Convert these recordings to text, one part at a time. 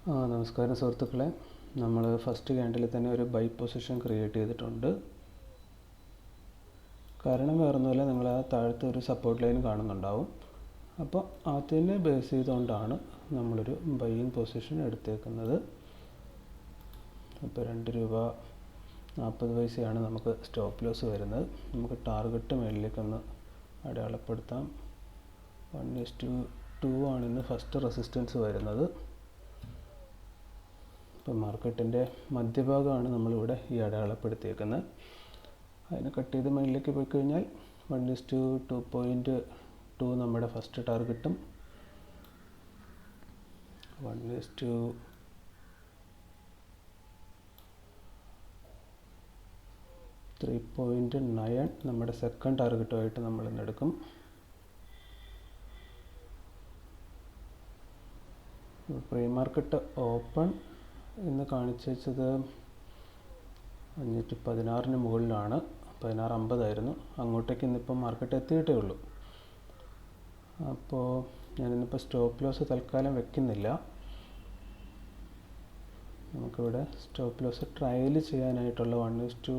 നമസ്കാരം സുഹൃത്തുക്കളെ, നമ്മൾ ഫസ്റ്റ് ക്യാൻഡിൽ തന്നെ ഒരു ബൈ പൊസിഷൻ ക്രിയേറ്റ് ചെയ്തിട്ടുണ്ട്. കാരണം വേറൊന്നുമില്ല, നിങ്ങൾ ആ താഴത്തെ ഒരു സപ്പോർട്ട് ലൈൻ കാണുന്നുണ്ടാവും. അപ്പോൾ അതിനെ ബേസ് ചെയ്തുകൊണ്ടാണ് നമ്മളൊരു ബൈയിങ് പൊസിഷൻ എടുത്തേക്കുന്നത്. അപ്പോൾ 2 രൂപ 40 പൈസയാണ് നമുക്ക് സ്റ്റോപ്പ് ലോസ് വരുന്നത്. നമുക്ക് ടാർഗറ്റ് മേളിലേക്കൊന്ന് അടയാളപ്പെടുത്താം. 1:2 ആണ് ഇന്ന് ഫസ്റ്റ് റെസിസ്റ്റൻസ് വരുന്നത്. ഇപ്പോൾ മാർക്കറ്റിൻ്റെ മധ്യഭാഗമാണ് നമ്മളിവിടെ ഈ അടയാളപ്പെടുത്തിയേക്കുന്നത്. അതിനെ കട്ട് ചെയ്ത് മുകളിലേക്ക് പോയി കഴിഞ്ഞാൽ 1:2.2 നമ്മുടെ ഫസ്റ്റ് ടാർഗറ്റും 1:3.9 നമ്മുടെ സെക്കൻഡ് ടാർഗറ്റുമായിട്ട് നമ്മൾ ഇന്നെടുക്കും. പ്രീ മാർക്കറ്റ് ഓപ്പൺ ഇന്ന് കാണിച്ചു വെച്ചത് 516 മുകളിലാണ്. 1650 ആയിരുന്നു. അങ്ങോട്ടേക്ക് ഇന്നിപ്പം മാർക്കറ്റ് എത്തിയിട്ടേ ഉള്ളൂ. അപ്പോൾ ഞാനിന്നിപ്പോൾ സ്റ്റോപ്പ് ലോസ് തൽക്കാലം വെക്കുന്നില്ല. നമുക്കിവിടെ സ്റ്റോപ്പ് ലോസ് ട്രയൽ ചെയ്യാനായിട്ടുള്ള 1:2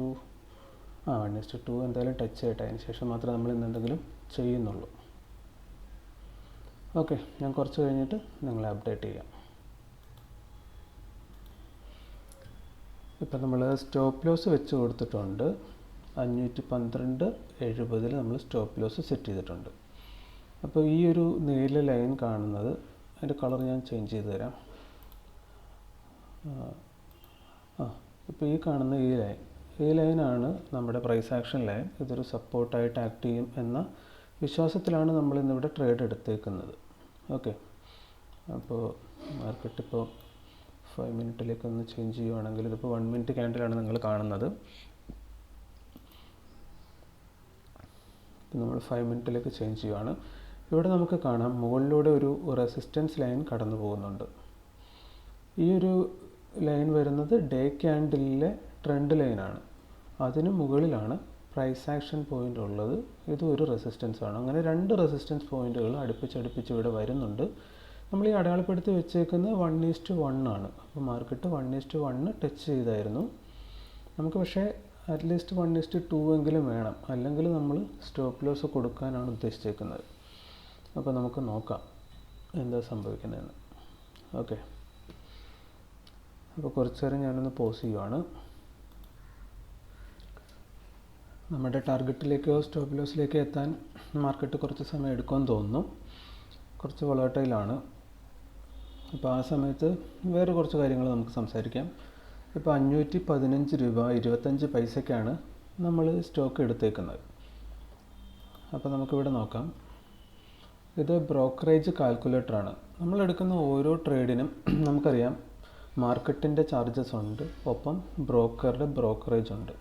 എന്തായാലും ടച്ച് ചെയ്യട്ടെ. അതിന് ശേഷം മാത്രമേ നമ്മൾ ഇന്ന് എന്തെങ്കിലും ചെയ്യുന്നുള്ളൂ. ഓക്കെ, ഞാൻ കുറച്ച് കഴിഞ്ഞിട്ട് നിങ്ങളെ അപ്ഡേറ്റ് ചെയ്യാം. ഇപ്പം നമ്മൾ സ്റ്റോപ്പ് ലോസ് വെച്ച് കൊടുത്തിട്ടുണ്ട്. 512.70 നമ്മൾ സ്റ്റോപ്പ് ലോസ് സെറ്റ് ചെയ്തിട്ടുണ്ട്. അപ്പോൾ ഈ ഒരു നീല ലൈൻ കാണുന്നത്, അതിൻ്റെ കളർ ഞാൻ ചേഞ്ച് ചെയ്ത് തരാം. ഇപ്പോൾ ഈ കാണുന്ന ഈ ലൈനാണ് നമ്മുടെ പ്രൈസ് ആക്ഷൻ ലൈൻ. ഇതൊരു സപ്പോർട്ടായിട്ട് ആക്ട് ചെയ്യും എന്ന വിശ്വാസത്തിലാണ് നമ്മൾ ഇന്നിവിടെ ട്രേഡ് എടുത്തേക്കുന്നത്. ഓക്കെ, അപ്പോൾ മാർക്കറ്റ് ഇപ്പോൾ 5 മിനിറ്റിലേക്കൊന്ന് ചേഞ്ച് ചെയ്യുവാണെങ്കിൽ, ഇതിപ്പോൾ 1 മിനിറ്റ് ക്യാൻഡിലാണ് നിങ്ങൾ കാണുന്നത്. നമ്മൾ 5 മിനിറ്റിലേക്ക് ചേഞ്ച് ചെയ്യുവാണ്. ഇവിടെ നമുക്ക് കാണാം മുകളിലൂടെ ഒരു റെസിസ്റ്റൻസ് ലൈൻ കടന്നു പോകുന്നുണ്ട്. ഈ ഒരു ലൈൻ വരുന്നത് ഡേ ക്യാൻഡിലെ ട്രെൻഡ് ലൈനാണ്. അതിന് മുകളിലാണ് പ്രൈസ് ആക്ഷൻ പോയിൻ്റ് ഉള്ളത്. ഇതും ഒരു റെസിസ്റ്റൻസ് ആണ്. അങ്ങനെ 2 റെസിസ്റ്റൻസ് പോയിൻറ്റുകൾ അടുപ്പിച്ച് ഇവിടെ വരുന്നുണ്ട്. നമ്മൾ ഈ അടയാളപ്പെടുത്തി വെച്ചേക്കുന്നത് 1:1 ആണ്. അപ്പോൾ മാർക്കറ്റ് 1:1 ടച്ച് ചെയ്തായിരുന്നു. നമുക്ക് പക്ഷേ അറ്റ്ലീസ്റ്റ് 1:2 എങ്കിലും വേണം, അല്ലെങ്കിൽ നമ്മൾ സ്റ്റോപ്പ് ലോസ് കൊടുക്കാനാണ് ഉദ്ദേശിച്ചേക്കുന്നത്. അപ്പോൾ നമുക്ക് നോക്കാം എന്താ സംഭവിക്കുന്നതെന്ന്. ഓക്കെ, അപ്പോൾ കുറച്ച് നേരം ഞാനൊന്ന് പോസ് ചെയ്യുവാണ്. നമ്മുടെ ടാർഗറ്റിലേക്കോ സ്റ്റോപ്പ് ലോസിലേക്കോ എത്താൻ മാർക്കറ്റ് കുറച്ച് സമയം എടുക്കുമെന്ന് തോന്നുന്നു. കുറച്ച് വോളട്ടൈലാണ്. അപ്പോൾ ആ സമയത്ത് വേറെ കുറച്ച് കാര്യങ്ങൾ നമുക്ക് സംസാരിക്കാം. ഇപ്പോൾ 515 രൂപ 25 പൈസയ്ക്കാണ് നമ്മൾ സ്റ്റോക്ക് എടുത്തേക്കുന്നത്. അപ്പോൾ നമുക്കിവിടെ നോക്കാം. ഇത് ബ്രോക്കറേജ് കാൽക്കുലേറ്ററാണ്. നമ്മളെടുക്കുന്ന ഓരോ ട്രേഡിനും നമുക്കറിയാം മാർക്കറ്റിൻ്റെ ചാർജസ് ഉണ്ട്, ഒപ്പം ബ്രോക്കറുടെ ബ്രോക്കറേജ് ഉണ്ട്.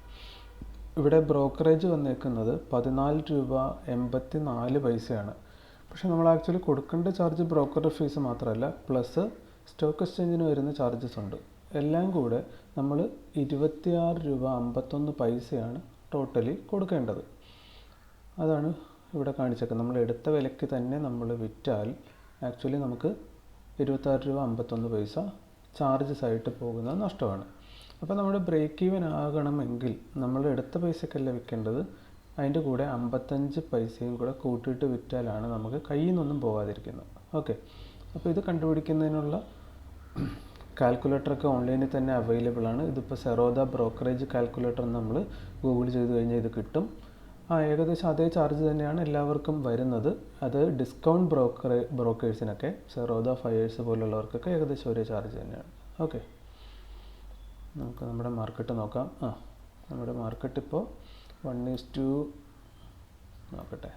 ഇവിടെ ബ്രോക്കറേജ് വന്നേക്കുന്നത് 14 രൂപ 84 പൈസയാണ്. പക്ഷേ നമ്മൾ ആക്ച്വലി കൊടുക്കേണ്ട ചാർജ് ബ്രോക്കറുടെ ഫീസ് മാത്രമല്ല, പ്ലസ് സ്റ്റോക്ക് എക്സ്ചേഞ്ചിന് വരുന്ന ചാർജസ് ഉണ്ട്. എല്ലാം കൂടെ നമ്മൾ 26 രൂപ 51 പൈസയാണ് ടോട്ടലി കൊടുക്കേണ്ടത്. അതാണ് ഇവിടെ കാണിച്ചേക്കുന്നത്. നമ്മൾ എടുത്ത വിലയ്ക്ക് തന്നെ നമ്മൾ വിറ്റാൽ ആക്ച്വലി നമുക്ക് 26 രൂപ 51 പൈസ ചാർജസ് ആയിട്ട് പോകുന്നത് നഷ്ടമാണ്. അപ്പോൾ നമ്മുടെ ബ്രേക്ക് ഈവൻ ആകണമെങ്കിൽ നമ്മൾ എടുത്ത പൈസക്കല്ല വിൽക്കേണ്ടത്, അതിൻ്റെ കൂടെ 55 പൈസയും കൂടെ കൂട്ടിയിട്ട് വിറ്റാലാണ് നമുക്ക് കയ്യിൽ നിന്നൊന്നും പോകാതിരിക്കുന്നത്. ഓക്കെ, അപ്പോൾ ഇത് കണ്ടുപിടിക്കുന്നതിനുള്ള കാൽക്കുലേറ്ററൊക്കെ ഓൺലൈനിൽ തന്നെ അവൈലബിൾ ആണ്. ഇതിപ്പോൾ സെറോദ ബ്രോക്കറേജ് കാൽക്കുലേറ്റർ നമ്മൾ ഗൂഗിൾ ചെയ്ത് കഴിഞ്ഞാൽ ഇത് കിട്ടും. ഏകദേശം അതേ ചാർജ് തന്നെയാണ് എല്ലാവർക്കും വരുന്നത്. അത് ഡിസ്കൗണ്ട് ബ്രോക്കേഴ്സിനൊക്കെ, സെറോദ ഫയേഴ്സ് പോലുള്ളവർക്കൊക്കെ ഏകദേശം ഒരേ ചാർജ് തന്നെയാണ്. ഓക്കെ, നമുക്ക് നമ്മുടെ മാർക്കറ്റ് നോക്കാം. നമ്മുടെ മാർക്കറ്റ് ഇപ്പോൾ 1:2 നോക്കട്ടെ.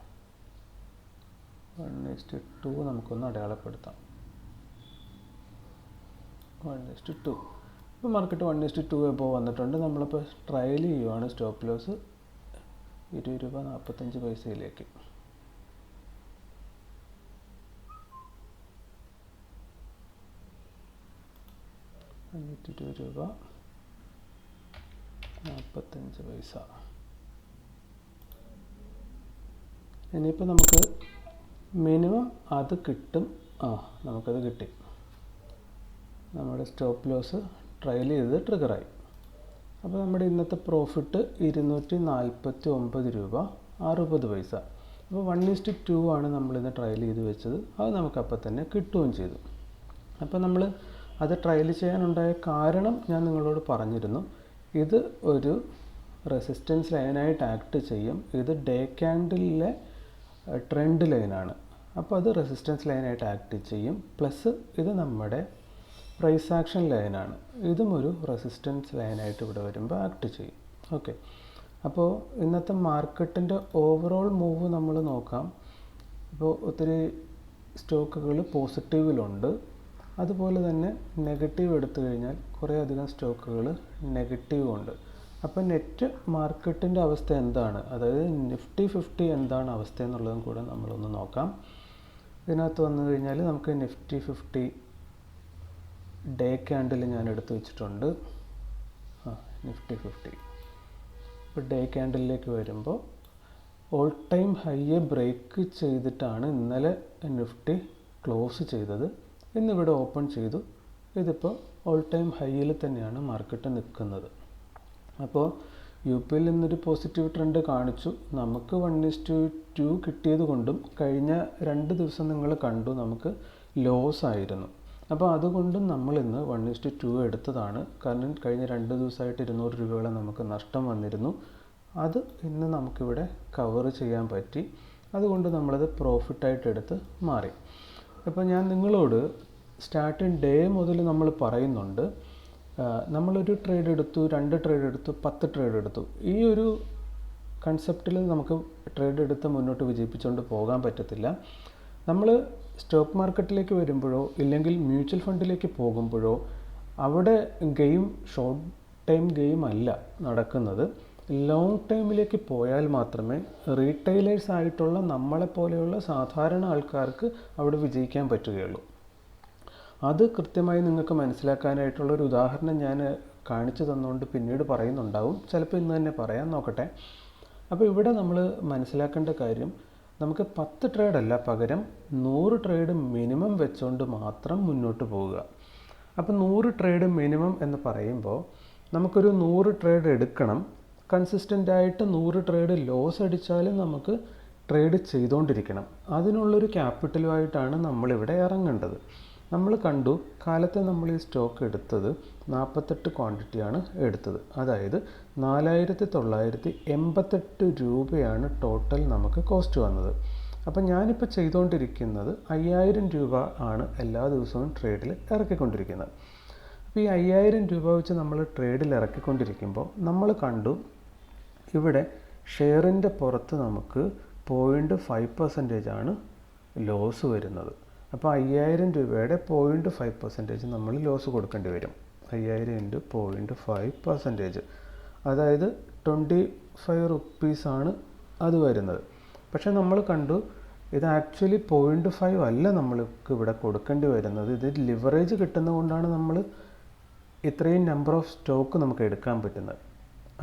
1:2 നമുക്കൊന്ന് അടയാളപ്പെടുത്താം. 1:2. ഇപ്പോൾ മാർക്കറ്റ് 1:2 എബോ വന്നിട്ടുണ്ട്. നമ്മളിപ്പോൾ ട്രയൽ ചെയ്യുവാണ് സ്റ്റോപ്പ് ലോസ് 20 രൂപ 45 പൈസയിലേക്ക്. രൂപ 45 പൈസ. ഇനിയിപ്പോൾ നമുക്ക് മിനിമം അത് കിട്ടും. നമുക്കത് കിട്ടി. നമ്മുടെ സ്റ്റോപ്പ് ലോസ് ട്രയൽ ചെയ്ത് ട്രിഗറായി. അപ്പോൾ നമ്മുടെ ഇന്നത്തെ പ്രോഫിറ്റ് 249 രൂപ 60 പൈസ. അപ്പോൾ 1:2 ആണ് നമ്മളിന്ന് ട്രയൽ ചെയ്ത് വെച്ചത്. അത് നമുക്കപ്പോൾ തന്നെ കിട്ടുകയും ചെയ്തു. അപ്പോൾ നമ്മൾ അത് ട്രയൽ ചെയ്യാനുണ്ടായ കാരണം ഞാൻ നിങ്ങളോട് പറഞ്ഞിരുന്നു. ഇത് ഒരു റെസിസ്റ്റൻസ് ലൈനായിട്ട് ആക്ട് ചെയ്യും. ഇത് ഡേ ക്യാൻഡിലെ ട്രെൻഡ് ലൈനാണ്. അപ്പോൾ അത് റെസിസ്റ്റൻസ് ലൈനായിട്ട് ആക്ട് ചെയ്യും. പ്ലസ് ഇത് നമ്മുടെ പ്രൈസ് ആക്ഷൻ ലൈനാണ്. ഇതും ഒരു റെസിസ്റ്റൻസ് ലൈനായിട്ട് ഇവിടെ വരുമ്പോൾ ആക്ട് ചെയ്യും. ഓക്കെ, അപ്പോൾ ഇന്നത്തെ മാർക്കറ്റിൻ്റെ ഓവറോൾ മൂവ് നമ്മൾ നോക്കാം. ഇപ്പോൾ ഒത്തിരി സ്റ്റോക്കുകൾ പോസിറ്റീവിലുണ്ട്. അതുപോലെ തന്നെ നെഗറ്റീവ് എടുത്തു കഴിഞ്ഞാൽ കുറേ അധികം സ്റ്റോക്കുകൾ നെഗറ്റീവും ഉണ്ട്. അപ്പോൾ നെറ്റ് മാർക്കറ്റിൻ്റെ അവസ്ഥ എന്താണ്, അതായത് നിഫ്റ്റി 50 എന്താണ് അവസ്ഥ എന്നുള്ളതും കൂടെ നമ്മളൊന്ന് നോക്കാം. ഇതിനകത്ത് വന്നു കഴിഞ്ഞാൽ നമുക്ക് നിഫ്റ്റി 50 ഡേ ക്യാൻഡിൽ ഞാൻ എടുത്തു വെച്ചിട്ടുണ്ട്. നിഫ്റ്റി 50 ഇപ്പോൾ ഡേ ക്യാൻഡിലേക്ക് വരുമ്പോൾ ഓൾ ടൈം ഹൈയെ ബ്രേക്ക് ചെയ്തിട്ടാണ് ഇന്നലെ നിഫ്റ്റി ക്ലോസ് ചെയ്തത്. ഇന്നിവിടെ ഓപ്പൺ ചെയ്തു. ഇതിപ്പോൾ ഓൾ ടൈം ഹൈയിൽ തന്നെയാണ് മാർക്കറ്റ് നിൽക്കുന്നത്. അപ്പോൾ യു പിയിൽ നിന്നൊരു പോസിറ്റീവ് ട്രെൻഡ് കാണിച്ചു. നമുക്ക് 1:2 കിട്ടിയത് കൊണ്ടും കഴിഞ്ഞ 2 ദിവസം നിങ്ങൾ കണ്ടു നമുക്ക് ലോസ് ആയിരുന്നു. അപ്പോൾ അതുകൊണ്ടും നമ്മളിന്ന് 1:2 എടുത്തതാണ്. കാരണം കഴിഞ്ഞ 2 ദിവസമായിട്ട് 200 രൂപയോളം നമുക്ക് നഷ്ടം വന്നിരുന്നു. അത് ഇന്ന് നമുക്കിവിടെ കവർ ചെയ്യാൻ പറ്റി. അതുകൊണ്ട് നമ്മളത് പ്രോഫിറ്റായിട്ട് എടുത്ത് മാറി. അപ്പോൾ ഞാൻ നിങ്ങളോട് സ്റ്റാർട്ടിങ് ഡേ മുതൽ നമ്മൾ പറയുന്നുണ്ട്, നമ്മളൊരു ട്രേഡ് എടുത്തു, 2 ട്രേഡ് എടുത്തു, 10 ട്രേഡ് എടുത്തു. ഈ ഒരു കൺസെപ്റ്റിൽ നമുക്ക് ട്രേഡ് എടുത്ത് മുന്നോട്ട് വിജയിപ്പിച്ചുകൊണ്ട് പോകാൻ പറ്റത്തില്ല. നമ്മൾ സ്റ്റോക്ക് മാർക്കറ്റിലേക്ക് വരുമ്പോഴോ ഇല്ലെങ്കിൽ മ്യൂച്വൽ ഫണ്ടിലേക്ക് പോകുമ്പോഴോ അവിടെ ഗെയിം ഷോർട്ട് ടൈം ഗെയിം അല്ല നടക്കുന്നത്. ലോങ് ടൈമിലേക്ക് പോയാൽ മാത്രമേ റീറ്റെയിലേഴ്സ് ആയിട്ടുള്ള നമ്മളെപ്പോലെയുള്ള സാധാരണ ആൾക്കാർക്ക് അവിടെ വിജയിക്കാൻ പറ്റുകയുള്ളൂ. അത് കൃത്യമായി നിങ്ങൾക്ക് മനസ്സിലാക്കാനായിട്ടുള്ളൊരു ഉദാഹരണം ഞാൻ കാണിച്ചു തന്നുകൊണ്ട് പിന്നീട് പറയുന്നുണ്ടാവും. ചിലപ്പോൾ ഇന്ന് തന്നെ പറയാൻ നോക്കട്ടെ. അപ്പോൾ ഇവിടെ നമ്മൾ മനസ്സിലാക്കേണ്ട കാര്യം, നമുക്ക് 10 ട്രേഡ് അല്ല, പകരം 100 ട്രേഡ് മിനിമം വെച്ചുകൊണ്ട് മാത്രം മുന്നോട്ട് പോവുക. അപ്പോൾ 100 ട്രേഡ് മിനിമം എന്ന് പറയുമ്പോൾ നമുക്കൊരു 100 ട്രേഡ് എടുക്കണം. കൺസിസ്റ്റൻ്റായിട്ട് 100 ട്രേഡ് ലോസ് അടിച്ചാലും നമുക്ക് ട്രേഡ് ചെയ്തുകൊണ്ടിരിക്കണം. അതിനുള്ളൊരു ക്യാപിറ്റലുമായിട്ടാണ് നമ്മളിവിടെ ഇറങ്ങേണ്ടത്. നമ്മൾ കണ്ടു കാലത്തെ നമ്മൾ ഈ സ്റ്റോക്ക് എടുത്തത് 48 ക്വാണ്ടിറ്റിയാണ് എടുത്തത്. അതായത് 4988 രൂപയാണ് ടോട്ടൽ നമുക്ക് കോസ്റ്റ് വന്നത്. അപ്പം ഞാനിപ്പോൾ ചെയ്തുകൊണ്ടിരിക്കുന്നത് 5000 രൂപ ആണ് എല്ലാ ദിവസവും ട്രേഡിൽ ഇറക്കിക്കൊണ്ടിരിക്കുന്നത്. അപ്പോൾ ഈ 5000 രൂപ വെച്ച് നമ്മൾ ട്രേഡിൽ ഇറക്കിക്കൊണ്ടിരിക്കുമ്പോൾ നമ്മൾ കണ്ടു ഇവിടെ ഷെയറിൻ്റെ പുറത്ത് നമുക്ക് 0.5% ആണ് ലോസ് വരുന്നത്. അപ്പോൾ 5000 രൂപയുടെ 0.5% നമ്മൾ ലോസ് കൊടുക്കേണ്ടി വരും. 5000 × 0.5%, അതായത് 25 റുപ്പീസാണ് അത് വരുന്നത്. പക്ഷേ നമ്മൾ കണ്ടു ഇത് ആക്ച്വലി 0.5 അല്ല നമ്മൾക്ക് ഇവിടെ കൊടുക്കേണ്ടി വരുന്നത്. ഇത് ലിവറേജ് കിട്ടുന്നതുകൊണ്ടാണ് നമ്മൾ ഇത്രയും നമ്പർ ഓഫ് സ്റ്റോക്ക് നമുക്ക് എടുക്കാൻ പറ്റുന്നത്.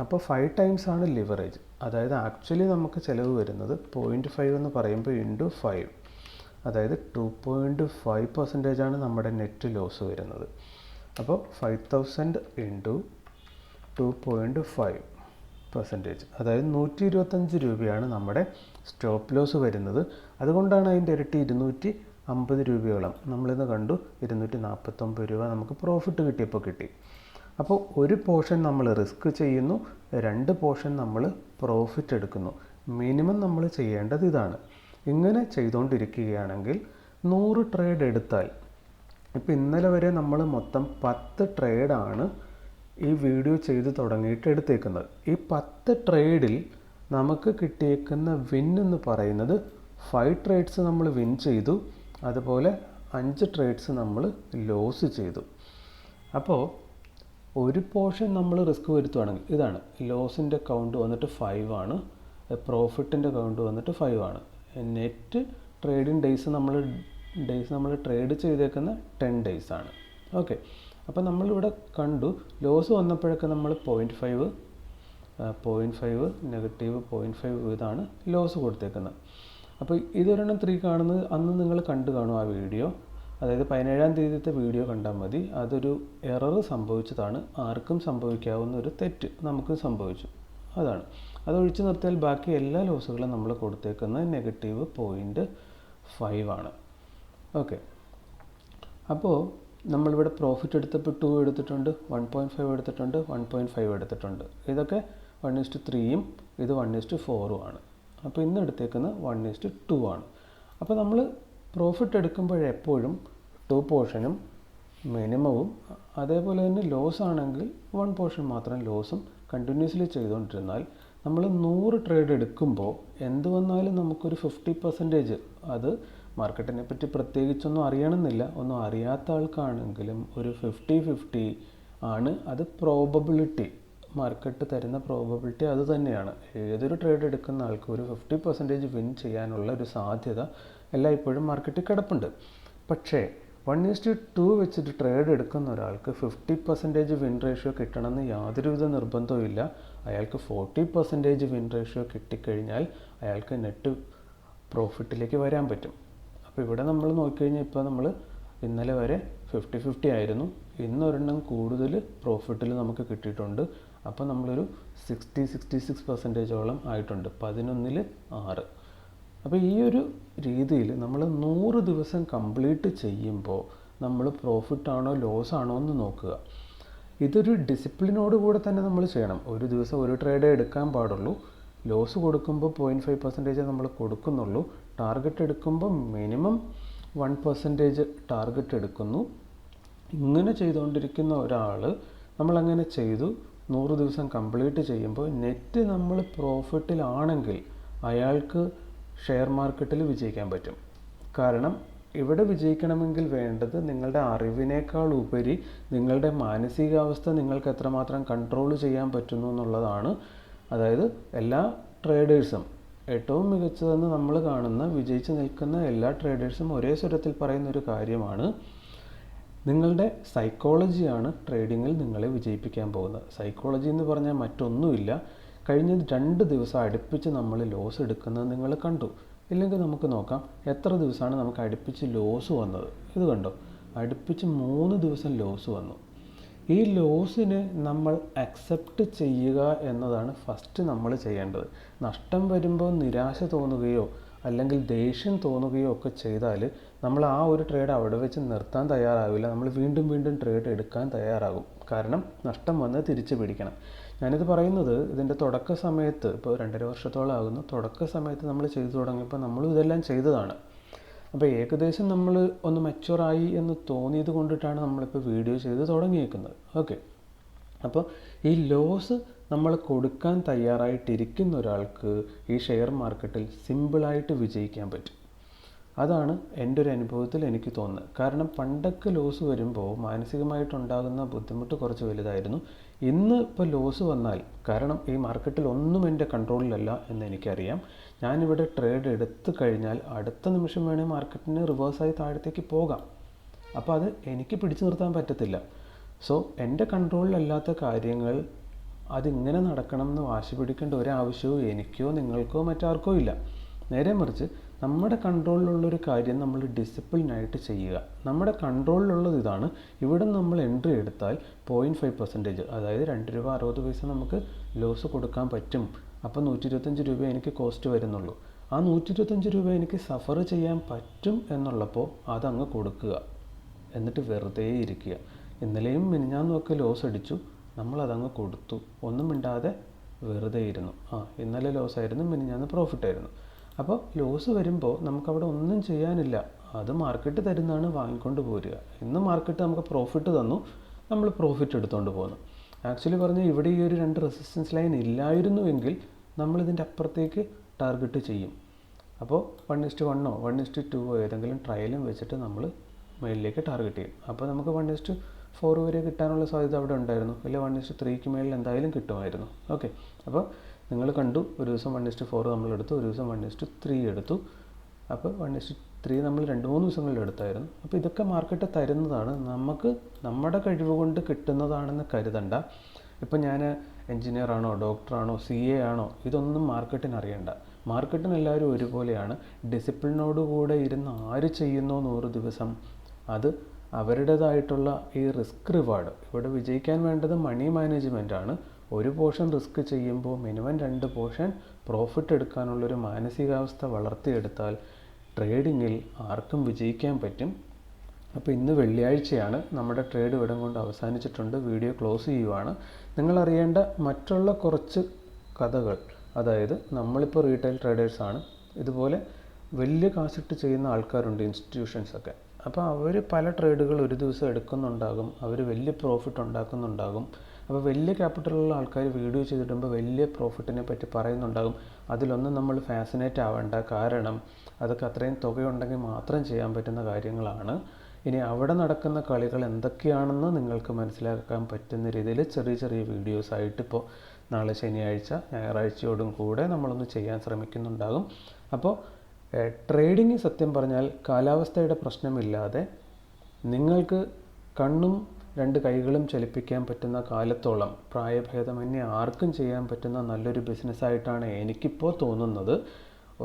അപ്പോൾ 5 ടൈംസ് ആണ് ലിവറേജ്. അതായത് ആക്ച്വലി നമുക്ക് ചിലവ് വരുന്നത് 0.5 എന്ന് പറയുമ്പോൾ × 5, അതായത് 2.5% ആണ് നമ്മുടെ നെറ്റ് ലോസ് വരുന്നത്. അപ്പോൾ 5000 × 2.5%, അതായത് 125 രൂപയാണ് നമ്മുടെ സ്റ്റോപ്പ് ലോസ് വരുന്നത്. അതുകൊണ്ടാണ് അതിൻ്റെ ഇരട്ടി 250 രൂപയോളം നമ്മളിന്ന് കണ്ടു 249 രൂപ നമുക്ക് പ്രോഫിറ്റ് കിട്ടിയപ്പോൾ കിട്ടി. അപ്പോൾ ഒരു പോർഷൻ നമ്മൾ റിസ്ക് ചെയ്യുന്നു, 2 പോർഷൻ നമ്മൾ പ്രോഫിറ്റ് എടുക്കുന്നു. മിനിമം നമ്മൾ ചെയ്യേണ്ടത് ഇതാണ്. ഇങ്ങനെ ചെയ്തുകൊണ്ടിരിക്കുകയാണെങ്കിൽ 100 ട്രേഡ് എടുത്താൽ, ഇപ്പോൾ ഇന്നലെ വരെ നമ്മൾ മൊത്തം 10 ട്രേഡാണ് ഈ വീഡിയോ ചെയ്ത് തുടങ്ങിയിട്ട് എടുത്തേക്കുന്നത്. ഈ 10 ട്രേഡിൽ നമുക്ക് കിട്ടിയേക്കുന്ന വിൻ എന്ന് പറയുന്നത് 5 ട്രേഡ്സ് നമ്മൾ വിൻ ചെയ്തു, അതുപോലെ 5 ട്രേഡ്സ് നമ്മൾ ലോസ് ചെയ്തു. അപ്പോൾ ഒരു പോർഷൻ നമ്മൾ റിസ്ക് വരുത്തുകയാണെങ്കിൽ ഇതാണ്, ലോസിൻ്റെ കൗണ്ട് വന്നിട്ട് 5 ആണ്, പ്രോഫിറ്റിൻ്റെ കൗണ്ട് വന്നിട്ട് 5 ആണ്. നെറ്റ് ട്രേഡിങ് ഡേയ്സ് നമ്മൾ ട്രേഡ് ചെയ്തേക്കുന്ന 10 ഡേയ്സ് ആണ്. ഓക്കെ, അപ്പോൾ നമ്മളിവിടെ കണ്ടു ലോസ് വന്നപ്പോഴൊക്കെ നമ്മൾ 0.5 -0.5 ഇതാണ് ലോസ് കൊടുത്തേക്കുന്നത്. അപ്പോൾ ഇതൊരെണ്ണം 3 കാണുന്നത് അന്ന് നിങ്ങൾ കണ്ടു കാണും ആ വീഡിയോ. അതായത് 17-ാം തീയതിത്തെ വീഡിയോ കണ്ടാൽ മതി. അതൊരു എറർ സംഭവിച്ചതാണ്, ആർക്കും സംഭവിക്കാവുന്ന ഒരു തെറ്റ് നമുക്ക് സംഭവിച്ചു, അതാണ്. അതൊഴിച്ചു നിർത്തിയാൽ ബാക്കി എല്ലാ ലോസുകളും നമ്മൾ കൊടുത്തേക്കുന്നത് -0.5 ആണ്. ഓക്കെ, അപ്പോൾ നമ്മളിവിടെ പ്രോഫിറ്റ് എടുത്തപ്പോൾ 2 എടുത്തിട്ടുണ്ട്, 1.5 എടുത്തിട്ടുണ്ട്, 1.5 എടുത്തിട്ടുണ്ട്. ഇതൊക്കെ 1:3 ഇത് 1:4 ആണ്. അപ്പോൾ ഇന്ന് എടുത്തേക്കുന്നത് 1:2 ആണ്. അപ്പോൾ നമ്മൾ പ്രോഫിറ്റ് എടുക്കുമ്പോഴെപ്പോഴും 2 പോർഷനും മിനിമവും, അതേപോലെ തന്നെ ലോസ് ആണെങ്കിൽ 1 പോർഷൻ മാത്രം ലോസും കണ്ടിന്യൂസ്ലി ചെയ്തുകൊണ്ടിരുന്നാൽ നമ്മൾ 100 ട്രേഡ് എടുക്കുമ്പോൾ എന്ത് വന്നാലും നമുക്കൊരു 50%, അത് മാർക്കറ്റിനെ പറ്റി പ്രത്യേകിച്ചൊന്നും അറിയണമെന്നില്ല, ഒന്നും അറിയാത്ത ആൾക്കാണെങ്കിലും ഒരു 50-50 ആണ് അത് പ്രോബബിലിറ്റി. മാർക്കറ്റ് തരുന്ന പ്രോബബിലിറ്റി അത് തന്നെയാണ്. ഏതൊരു ട്രേഡ് എടുക്കുന്ന ആൾക്ക് ഒരു 50% വിൻ ചെയ്യാനുള്ള ഒരു സാധ്യത എല്ലായ്പ്പോഴും മാർക്കറ്റിൽ കിടപ്പുണ്ട്. പക്ഷേ 1:2 വെച്ചിട്ട് ട്രേഡ് എടുക്കുന്ന ഒരാൾക്ക് 50% വിൻ റേഷ്യോ കിട്ടണമെന്ന് യാതൊരുവിധ നിർബന്ധവും ഇല്ല. അയാൾക്ക് 40% വിൻ റേഷ്യോ കിട്ടിക്കഴിഞ്ഞാൽ അയാൾക്ക് നെറ്റ് പ്രോഫിറ്റിലേക്ക് വരാൻ പറ്റും. അപ്പോൾ ഇവിടെ നമ്മൾ നോക്കിക്കഴിഞ്ഞാൽ ഇപ്പോൾ നമ്മൾ ഇന്നലെ വരെ 50-50 ആയിരുന്നു, ഇന്നൊരെണ്ണം കൂടുതൽ പ്രോഫിറ്റിൽ നമുക്ക് കിട്ടിയിട്ടുണ്ട്. അപ്പോൾ നമ്മളൊരു 66% ആയിട്ടുണ്ട്, 11-6. അപ്പോൾ ഈ ഒരു രീതിയിൽ നമ്മൾ 100 ദിവസം കംപ്ലീറ്റ് ചെയ്യുമ്പോൾ നമ്മൾ പ്രോഫിറ്റാണോ ലോസ് ആണോ എന്ന് നോക്കുക. ഇതൊരു ഡിസിപ്ലിനോട് കൂടെ തന്നെ നമ്മൾ ചെയ്യണം. ഒരു ദിവസം ഒരു ട്രേഡേ എടുക്കാൻ പാടുള്ളൂ. ലോസ് കൊടുക്കുമ്പോൾ 0.5% നമ്മൾ കൊടുക്കുന്നുള്ളൂ. ടാർഗറ്റ് എടുക്കുമ്പോൾ മിനിമം 1% ടാർഗറ്റ് എടുക്കുന്നു. ഇങ്ങനെ ചെയ്തുകൊണ്ടിരിക്കുന്ന ഒരാൾ, നമ്മളങ്ങനെ ചെയ്തു 100 ദിവസം കംപ്ലീറ്റ് ചെയ്യുമ്പോൾ നെറ്റ് നമ്മൾ പ്രോഫിറ്റിലാണെങ്കിൽ അയാൾക്ക് ഷെയർ മാർക്കറ്റിൽ വിജയിക്കാൻ പറ്റും. കാരണം ഇവിടെ വിജയിക്കണമെങ്കിൽ വേണ്ടത് നിങ്ങളുടെ അറിവിനേക്കാൾ ഉപരി നിങ്ങളുടെ മാനസികാവസ്ഥ നിങ്ങൾക്ക് എത്രമാത്രം കൺട്രോൾ ചെയ്യാൻ പറ്റുന്നു എന്നുള്ളതാണ്. അതായത് എല്ലാ ട്രേഡേഴ്സും ഏറ്റവും മികച്ചതെന്ന് നമ്മൾ കാണുന്ന വിജയിച്ച് നിൽക്കുന്ന എല്ലാ ട്രേഡേഴ്സും ഒരേ സ്വരത്തിൽ പറയുന്ന ഒരു കാര്യമാണ്, നിങ്ങളുടെ സൈക്കോളജിയാണ് ട്രേഡിങ്ങിൽ നിങ്ങളെ വിജയിപ്പിക്കാൻ പോകുന്നത്. സൈക്കോളജി എന്ന് പറഞ്ഞാൽ മറ്റൊന്നുമില്ല. കഴിഞ്ഞ 2 ദിവസം അടുപ്പിച്ച് നമ്മൾ ലോസ് എടുക്കുന്നത് നിങ്ങൾ കണ്ടു. ഇല്ലെങ്കിൽ നമുക്ക് നോക്കാം എത്ര ദിവസമാണ് നമുക്ക് അടുപ്പിച്ച് ലോസ് വന്നത്. ഇത് കണ്ടോ, അടുപ്പിച്ച് 3 ദിവസം ലോസ് വന്നു. ഈ ലോസിനെ നമ്മൾ അക്സെപ്റ്റ് ചെയ്യുക എന്നതാണ് ഫസ്റ്റ് നമ്മൾ ചെയ്യേണ്ടത്. നഷ്ടം വരുമ്പോൾ നിരാശ തോന്നുകയോ അല്ലെങ്കിൽ ദേഷ്യം തോന്നുകയോ ഒക്കെ ചെയ്താൽ നമ്മൾ ആ ഒരു ട്രേഡ് അവിടെ വെച്ച് നിർത്താൻ തയ്യാറാവില്ല. നമ്മൾ വീണ്ടും വീണ്ടും ട്രേഡ് എടുക്കാൻ തയ്യാറാകും. കാരണം നഷ്ടം വന്ന് തിരിച്ചു പിടിക്കണം. ഞാനിത് പറയുന്നത് ഇതിൻ്റെ തുടക്ക സമയത്ത്, ഇപ്പോൾ 2.5 വർഷത്തോളം ആകുന്നു, തുടക്ക സമയത്ത് നമ്മൾ ചെയ്തു തുടങ്ങിയപ്പോൾ നമ്മളും ഇതെല്ലാം ചെയ്തതാണ്. അപ്പോൾ ഏകദേശം നമ്മൾ ഒന്ന് മെച്യൂറായി എന്ന് തോന്നിയത് കൊണ്ടിട്ടാണ് നമ്മളിപ്പോൾ വീഡിയോ ചെയ്ത് തുടങ്ങിയേക്കുന്നത്. ഓക്കെ, അപ്പോൾ ഈ ലോസ് നമ്മൾ കൊടുക്കാൻ തയ്യാറായിട്ടിരിക്കുന്ന ഒരാൾക്ക് ഈ ഷെയർ മാർക്കറ്റിൽ സിമ്പിളായിട്ട് വിജയിക്കാൻ പറ്റും. അതാണ് എൻ്റെ ഒരു അനുഭവത്തിൽ എനിക്ക് തോന്നുന്നത്. കാരണം പണ്ടൊക്കെ ലോസ് വരുമ്പോൾ മാനസികമായിട്ടുണ്ടാകുന്ന ബുദ്ധിമുട്ട് കുറച്ച് വലുതായിരുന്നു. ഇന്ന് ഇപ്പോൾ ലോസ് വന്നാൽ, കാരണം ഈ മാർക്കറ്റിൽ ഒന്നും എൻ്റെ കൺട്രോളിലല്ല എന്ന് എനിക്കറിയാം. ഞാനിവിടെ ട്രേഡ് എടുത്തു കഴിഞ്ഞാൽ അടുത്ത നിമിഷം വേണേൽ മാർക്കറ്റിന് റിവേഴ്സായി താഴത്തേക്ക് പോകാം. അപ്പോൾ അത് എനിക്ക് പിടിച്ചു നിർത്താൻ പറ്റത്തില്ല. സോ എൻ്റെ കൺട്രോളിലല്ലാത്ത കാര്യങ്ങൾ അതിങ്ങനെ നടക്കണം എന്ന് വാശി പിടിക്കേണ്ട ഒരാവശ്യവും എനിക്കോ നിങ്ങൾക്കോ മറ്റാർക്കോ ഇല്ല. നേരെ മറിച്ച് നമ്മുടെ കൺട്രോളിലുള്ളൊരു കാര്യം നമ്മൾ ഡിസിപ്ലിനായിട്ട് ചെയ്യുക. നമ്മുടെ കൺട്രോളിലുള്ളത് ഇതാണ്. ഇവിടെ നമ്മൾ എൻട്രി എടുത്താൽ 0.5%, അതായത് 2 രൂപ 60 പൈസ നമുക്ക് ലോസ് കൊടുക്കാൻ പറ്റും. അപ്പോൾ 125 രൂപ എനിക്ക് കോസ്റ്റ് വരുന്നുള്ളൂ. ആ 125 രൂപ എനിക്ക് സഫർ ചെയ്യാൻ പറ്റും എന്നുള്ളപ്പോൾ അതങ്ങ് കൊടുക്കുക. എന്നിട്ട് വെറുതെ ഇരിക്കുക. ഇന്നലെയും മിനിഞ്ഞാന്നുമൊക്കെ ലോസ് അടിച്ചു, നമ്മളതങ്ങ് കൊടുത്തു, ഒന്നും മിണ്ടാതെ വെറുതെ ഇരുന്നു. ഇന്നലെ ലോസ് ആയിരുന്നു, മിനിഞ്ഞാന്ന് പ്രോഫിറ്റ് ആയിരുന്നു. അപ്പോൾ ലോസ് വരുമ്പോൾ നമുക്കവിടെ ഒന്നും ചെയ്യാനില്ല. അത് മാർക്കറ്റ് തരുന്നതാണ്, വാങ്ങിക്കൊണ്ട് പോരുക. ഇന്ന് മാർക്കറ്റ് നമുക്ക് പ്രോഫിറ്റ് തന്നു, നമ്മൾ പ്രോഫിറ്റ് എടുത്തുകൊണ്ട് പോകുന്നു. ആക്ച്വലി പറഞ്ഞാൽ ഇവിടെ ഈ ഒരു 2 റെസിസ്റ്റൻസ് ലൈൻ ഇല്ലായിരുന്നുവെങ്കിൽ നമ്മളിതിൻ്റെ അപ്പുറത്തേക്ക് ടാർഗറ്റ് ചെയ്യും. അപ്പോൾ 1:1 1:2 ഏതെങ്കിലും ട്രയലും വെച്ചിട്ട് നമ്മൾ മേളിലേക്ക് ടാർഗറ്റ് ചെയ്യും. അപ്പോൾ നമുക്ക് 1:4 വരെ കിട്ടാനുള്ള സാധ്യത അവിടെ ഉണ്ടായിരുന്നു. ഇല്ല 1:3ക്ക് മേളിൽ എന്തായാലും കിട്ടുമായിരുന്നു. ഓക്കെ, അപ്പോൾ നിങ്ങൾ കണ്ടു, ഒരു ദിവസം 1:4 നമ്മളെടുത്തു, ഒരു ദിവസം 1:3 എടുത്തു. അപ്പോൾ 1:3 നമ്മൾ 2-3 ദിവസങ്ങളിൽ എടുത്തായിരുന്നു. അപ്പോൾ ഇതൊക്കെ മാർക്കറ്റ് തരുന്നതാണ്, നമുക്ക് നമ്മുടെ കഴിവ് കൊണ്ട് കിട്ടുന്നതാണെന്ന് കരുതണ്ട. ഇപ്പം ഞാൻ എൻജിനീയർ ആണോ, ഡോക്ടറാണോ, CA ആണോ, ഇതൊന്നും മാർക്കറ്റിന് അറിയണ്ട. മാർക്കറ്റിന് എല്ലാവരും ഒരുപോലെയാണ്. ഡിസിപ്ലിനോടുകൂടെ ഇരുന്ന് ആര് ചെയ്യുന്നോ 100 ദിവസം അത് അവരുടേതായിട്ടുള്ള ഈ റിസ്ക് റിവാർഡ്, ഇവിടെ വിജയിക്കാൻ വേണ്ടത് മണി മാനേജ്മെൻ്റ് ആണ്. ഒരു പോർഷൻ റിസ്ക് ചെയ്യുമ്പോൾ മിനിമം 2 പോർഷൻ പ്രോഫിറ്റ് എടുക്കാനുള്ളൊരു മാനസികാവസ്ഥ വളർത്തിയെടുത്താൽ ട്രേഡിങ്ങിൽ ആർക്കും വിജയിക്കാൻ പറ്റും. അപ്പോൾ ഇന്ന് വെള്ളിയാഴ്ചയാണ്, നമ്മുടെ ട്രേഡ് ഇവിടം കൊണ്ട് അവസാനിച്ചിട്ടുണ്ട്. വീഡിയോ ക്ലോസ് ചെയ്യുവാണ്. നിങ്ങളറിയേണ്ട മറ്റുള്ള കുറച്ച് കഥകൾ, അതായത് നമ്മളിപ്പോൾ റീറ്റെയിൽ ട്രേഡേഴ്സാണ്, ഇതുപോലെ വലിയ കാശിട്ട് ചെയ്യുന്ന ആൾക്കാരുണ്ട്, ഇൻസ്റ്റിറ്റ്യൂഷൻസൊക്കെ. അപ്പോൾ അവർ പല ട്രേഡുകൾ ഒരു ദിവസം എടുക്കുന്നുണ്ടാകും, അവർ വലിയ പ്രോഫിറ്റ് ഉണ്ടാക്കുന്നുണ്ടാകും. അപ്പോൾ വലിയ ക്യാപിറ്റലുള്ള ആൾക്കാർ വീഡിയോ ചെയ്തിടുമ്പോൾ വലിയ പ്രോഫിറ്റിനെ പറ്റി പറയുന്നുണ്ടാകും. അതിലൊന്നും നമ്മൾ ഫാസിനേറ്റ് ആവേണ്ട, കാരണം അതൊക്കെ അത്രയും തുകയുണ്ടെങ്കിൽ മാത്രം ചെയ്യാൻ പറ്റുന്ന കാര്യങ്ങളാണ്. ഇനി അവിടെ നടക്കുന്ന കളികൾ എന്തൊക്കെയാണെന്ന് നിങ്ങൾക്ക് മനസ്സിലാക്കാൻ പറ്റുന്ന രീതിയിൽ ചെറിയ ചെറിയ വീഡിയോസായിട്ട് ഇപ്പോൾ നാളെ ശനിയാഴ്ച ഞായറാഴ്ചയോടും കൂടെ നമ്മളൊന്ന് ചെയ്യാൻ ശ്രമിക്കുന്നുണ്ടാകും. അപ്പോൾ ട്രേഡിങ് സത്യം പറഞ്ഞാൽ കാലാവസ്ഥയുടെ പ്രശ്നമില്ലാതെ നിങ്ങൾക്ക് കണ്ണും 2 കൈകളും ചലിപ്പിക്കാൻ പറ്റുന്ന കാലത്തോളം പ്രായഭേദമന്യേ ആർക്കും ചെയ്യാൻ പറ്റുന്ന നല്ലൊരു ബിസിനസ്സായിട്ടാണ് എനിക്കിപ്പോൾ തോന്നുന്നത്.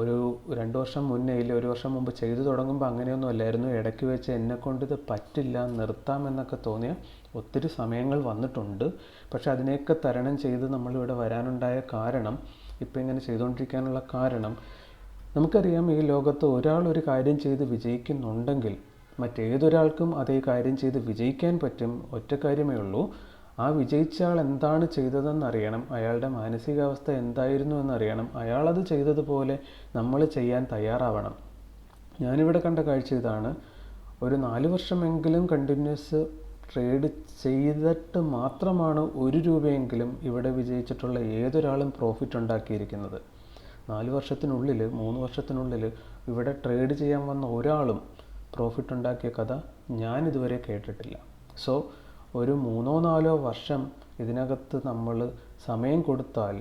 ഒരു 2 വർഷം മുന്നേ, 1 വർഷം മുമ്പ് ചെയ്തു തുടങ്ങുമ്പോൾ അങ്ങനെയൊന്നും അല്ലായിരുന്നു. ഇടയ്ക്ക് വെച്ച് എന്നെക്കൊണ്ട് ഇത് പറ്റില്ല, നിർത്താമെന്നൊക്കെ തോന്നിയ ഒത്തിരി സമയങ്ങൾ വന്നിട്ടുണ്ട്. പക്ഷെ അതിനെയൊക്കെ തരണം ചെയ്ത് നമ്മളിവിടെ വരാനുണ്ടായ കാരണം, ഇപ്പോൾ ഇങ്ങനെ ചെയ്തുകൊണ്ടിരിക്കാനുള്ള കാരണം, നമുക്കറിയാം ഈ ലോകത്ത് ഒരാൾ ഒരു കാര്യം ചെയ്ത് വിജയിക്കുന്നുണ്ടെങ്കിൽ മറ്റേതൊരാൾക്കും അതേ കാര്യം ചെയ്ത് വിജയിക്കാൻ പറ്റും. ഒറ്റ കാര്യമേ ഉള്ളൂ, ആ വിജയിച്ച ആൾ എന്താണ് ചെയ്തതെന്നറിയണം, അയാളുടെ മാനസികാവസ്ഥ എന്തായിരുന്നു എന്നറിയണം, അയാളത് ചെയ്തതുപോലെ നമ്മൾ ചെയ്യാൻ തയ്യാറാവണം. ഞാനിവിടെ കണ്ട കാഴ്ച ഇതാണ്. ഒരു 4 വർഷമെങ്കിലും കണ്ടിന്യൂസ് ട്രേഡ് ചെയ്തിട്ട് മാത്രമാണ് 1 രൂപയെങ്കിലും ഇവിടെ വിജയിച്ചിട്ടുള്ള ഏതൊരാളും പ്രോഫിറ്റ് ഉണ്ടാക്കിയിരിക്കുന്നത്. 4 വർഷത്തിനുള്ളിൽ, 3 വർഷത്തിനുള്ളിൽ ഇവിടെ ട്രേഡ് ചെയ്യാൻ വന്ന ഒരാളും പ്രോഫിറ്റ് ഉണ്ടാക്കിയ കഥ ഞാനിതുവരെ കേട്ടിട്ടില്ല. സോ ഒരു 3-4 വർഷം ഇതിനകത്ത് നമ്മൾ സമയം കൊടുത്താൽ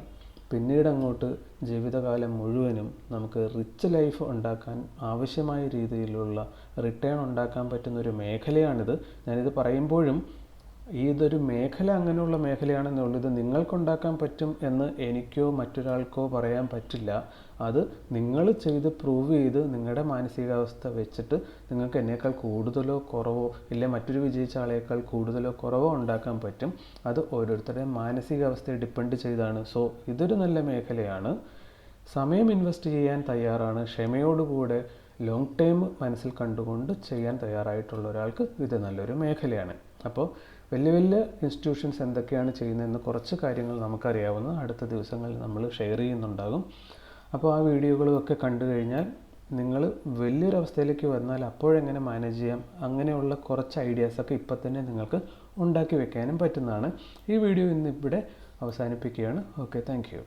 പിന്നീട് അങ്ങോട്ട് ജീവിതകാലം മുഴുവനും നമുക്ക് റിച്ച് ലൈഫ് ഉണ്ടാക്കാൻ ആവശ്യമായ രീതിയിലുള്ള റിട്ടേൺ ഉണ്ടാക്കാൻ പറ്റുന്നൊരു മേഖലയാണിത്. ഞാനിത് പറയുമ്പോഴും ഇതൊരു മേഖല അങ്ങനെയുള്ള മേഖലയാണെന്നുള്ളൂ. ഇത് നിങ്ങൾക്കുണ്ടാക്കാൻ പറ്റും എന്ന് എനിക്കോ മറ്റൊരാൾക്കോ പറയാൻ പറ്റില്ല. അത് നിങ്ങൾ ചെയ്ത് പ്രൂവ് ചെയ്ത് നിങ്ങളുടെ മാനസികാവസ്ഥ വെച്ചിട്ട് നിങ്ങൾക്ക് എന്നേക്കാൾ കൂടുതലോ കുറവോ, ഇല്ല മറ്റൊരു വിജയിച്ച ആളേക്കാൾ കൂടുതലോ കുറവോ ഉണ്ടാക്കാൻ പറ്റും. അത് ഓരോരുത്തരുടെയും മാനസികാവസ്ഥയെ ഡിപ്പെൻഡ് ചെയ്താണ്. സോ ഇതൊരു നല്ല മേഖലയാണ്. സമയം ഇൻവെസ്റ്റ് ചെയ്യാൻ തയ്യാറാണ്, ക്ഷമയോടുകൂടെ ലോങ് ടൈം മനസ്സിൽ കണ്ടുകൊണ്ട് ചെയ്യാൻ തയ്യാറായിട്ടുള്ള ഒരാൾക്ക് ഇത് നല്ലൊരു മേഖലയാണ്. അപ്പോൾ വലിയ വലിയ ഇൻസ്റ്റിറ്റ്യൂഷൻസ് എന്തൊക്കെയാണ് ചെയ്യുന്നതെന്ന് കുറച്ച് കാര്യങ്ങൾ നമുക്കറിയാവുന്നത് അടുത്ത ദിവസങ്ങളിൽ നമ്മൾ ഷെയർ ചെയ്യുന്നുണ്ടാകും. അപ്പോൾ ആ വീഡിയോകളൊക്കെ കണ്ടു കഴിഞ്ഞാൽ നിങ്ങൾ വലിയൊരവസ്ഥയിലേക്ക് വന്നാൽ അപ്പോഴെങ്ങനെ മാനേജ് ചെയ്യാം, അങ്ങനെയുള്ള കുറച്ച് ഐഡിയാസൊക്കെ ഇപ്പം തന്നെ നിങ്ങൾക്ക് ഉണ്ടാക്കി വെക്കാനും പറ്റുന്നതാണ്. ഈ വീഡിയോ ഇന്നിവിടെ അവസാനിപ്പിക്കുകയാണ്. Okay, thank you.